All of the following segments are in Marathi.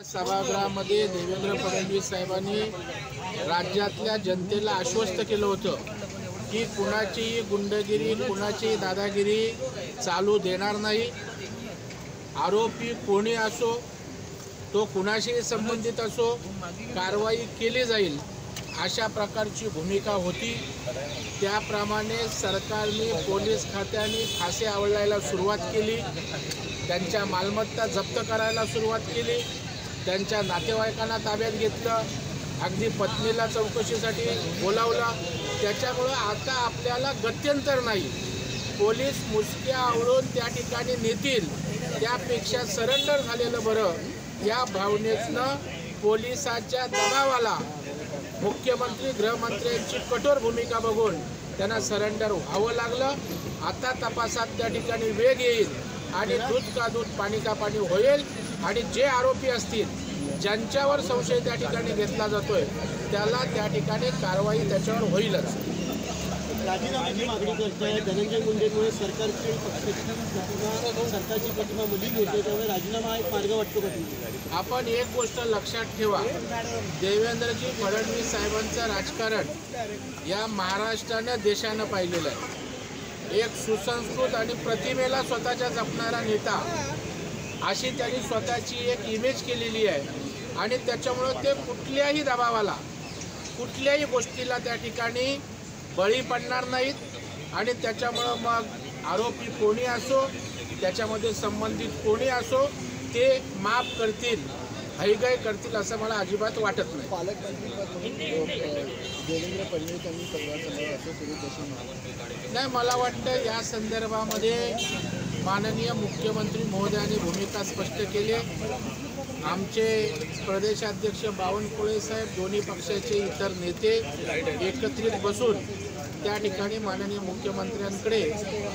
सभागृहामध्ये देवेंद्र फडणवीस साहेबांनी राज्यातल्या जनतेला आश्वस्त केलं होतं की कुणाचीही गुंडगिरी, कुणाचीही दादागिरी चालू देणार नाही। आरोपी कोणी असो, तो कुणाशीही संबंधित असो, कारवाई केली जाईल अशा प्रकारची भूमिका होती। त्याप्रमाणे सरकारने, पोलीस खात्याने फासे आवळायला सुरुवात केली, त्यांच्या मालमत्ता जप्त करायला सुरुवात केली, त्यांच्या नातेवाईकांना ताब्यात घेतलं, अगदी पत्नीला चौकशीसाठी बोलावलं। त्याच्यामुळे आता आपल्याला गत्यंतर नाही, पोलीस मुसक्या आवळून त्या ठिकाणी नेतील त्यापेक्षा सरेंडर झालेलं बरं या भावनेतनं पोलिसाच्या दबावाला मुख्यमंत्री, गृहमंत्र्यांची कठोर भूमिका बघून त्यांना सरेंडर व्हावं लागलं। आता तपासात त्या ठिकाणी वेग येईल आणि दूध का दूध, पाणी का पाणी होईल आणि जे आरोपी असतील, ज्यांच्यावर संशय त्या ठिकाणी घेतला जातोय, त्याला त्या ठिकाणी कारवाई त्याच्यावर होईलच। राजीनाम्याची मागणी करताय धनंजय मुंडेंमुळे सरकारची प्रतिमा मलिन होते, त्यामुळे राजीनामा हा एक मार्ग वाटतो का? आपण एक गोष्ट लक्षात ठेवा, देवेंद्रजी फडणवीस साहेबांचं राजकारण या महाराष्ट्रानं, देशानं पाहिलेलं आहे। एक सुसंस्कृत आणि प्रतिमेला स्वतःच्या जपणारा नेता अशी त्यांनी स्वतःची एक इमेज केलेली आहे आणि त्याच्यामुळं ते कुठल्याही दबावाला, कुठल्याही गोष्टीला त्या ठिकाणी बळी पडणार नाहीत आणि त्याच्यामुळं मग आरोपी कोणी असो, त्याच्यामध्ये संबंधित कोणी असो, ते माफ करतील, हयगय करतील असं मला अजिबात वाटत नाही। देवेंद्र फडणवीस यांनी असं सुरू नाही, मला वाटतं या संदर्भामध्ये माननीय मुख्यमंत्री महोदयांनी भूमिका स्पष्ट केली। आमचे प्रदेशाध्यक्ष बावनकुळे साहेब, दोन्ही पक्षाचे इतर नेते एकत्रित बसून त्या ठिकाणी माननीय मुख्यमंत्र्यांकडे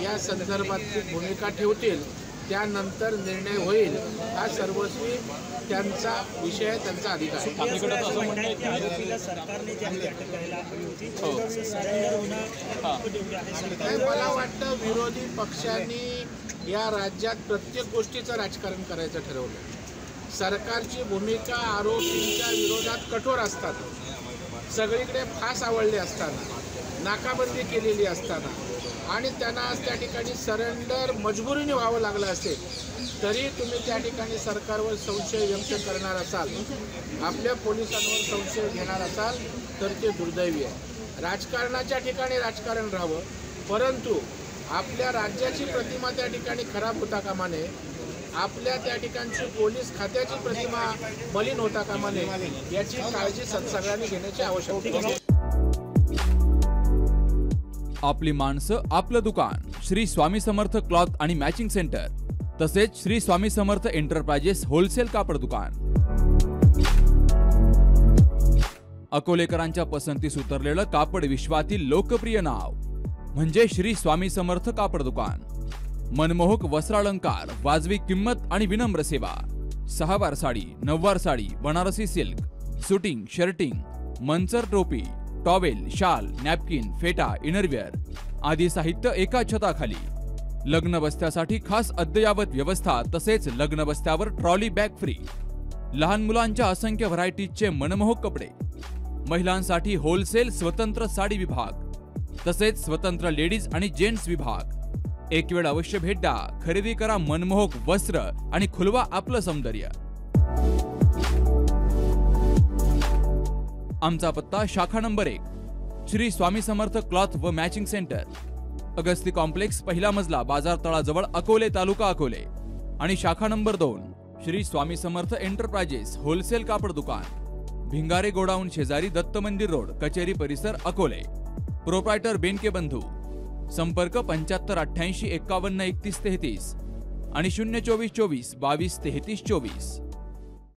या संदर्भातली भूमिका ठेवतील, त्यानंतर निर्णय होईल। हा सर्वस्वी त्यांचा विषय, त्यांचा अधिकार आहे। मला वाटतं विरोधी पक्षांनी या राज्यात प्रत्येक गोष्टीचं राजकारण करायचं ठरवलं। सरकारची भूमिका आरोपींच्या विरोधात कठोर असतात, सगळीकडे फास आवळले असताना, नाकाबंदी केलेली असताना आणि त्यांना आज त्या ठिकाणी सरेंडर मजबुरीने व्हावं लागलं असेल, तरी तुम्ही त्या ठिकाणी सरकारवर संशय व्यक्त करणार असाल, आपल्या पोलिसांवर संशय घेणार असाल, तर ते दुर्दैवी आहे। राजकारणाच्या ठिकाणी राजकारण राहावं, परंतु आपल्या राज्याची प्रतिमा त्या ठिकाणी खराब होता कामा नये, आपल्या त्या ठिकाणची पोलीस खात्याची प्रतिमा मलिन होता कामा नये, याची काळजी सगळ्यांनी घेण्याची आवश्यकता आहे। आपली माणसं, आपलं दुकान, श्री स्वामी समर्थ क्लॉथ आणि मॅचिंग सेंटर, तसेच श्री स्वामी समर्थ एंटरप्राइजेस होलसेल कापड दुकान। अकोलेकरांच्या पसंतीस उतरलेलं कापड विश्वातील लोकप्रिय नाव म्हणजे श्री स्वामी समर्थ कापड दुकान। मनमोहक वस्त्रालंकार, वाजवी किंमत आणि विनम्र सेवा। 6 वार साडी, 9 वार sari, Banarasi silk, suiting, shirting, Manchar टोपी, टॉवेल, शाल, नॅपकिन, फेटा, इनरवेअर आदी साहित्य एका छताखाली। लग्न बस्त्यासाठी खास अद्ययावत व्यवस्था, तसेच लग्न बस्त्यावर ट्रॉली बॅग फ्री। लहान मुलांच्या असंख्य व्हरायटीजचे मनमोहक कपडे, महिलांसाठी होलसेल स्वतंत्र साडी विभाग, तसेच स्वतंत्र लेडीज आणि जेंट्स विभाग। एक वेळ अवश्य भेट द्या, खरेदी करा मनमोहक वस्त्र आणि खुलवा आपलं सौंदर्य। आमचा पत्ता शाखा नंबर 1, श्री स्वामी समर्थ क्लॉथ व मॅचिंग सेंटर, अगस्ती कॉम्प्लेक्स, पहिला मजला, बाजार तळाजवळ, अकोले, तालुका अकोले। आणि शाखा number 2, Shri Swami Samarth enterprises wholesale कापड दुकान, भिंगारे गोडाऊन शेजारी, दत्त मंदिर रोड, कचेरी परिसर, अकोले। प्रोप्रायटर बेनके बंधू। संपर्क 75 88 51 31 33 आणि 024 24 22 33 24।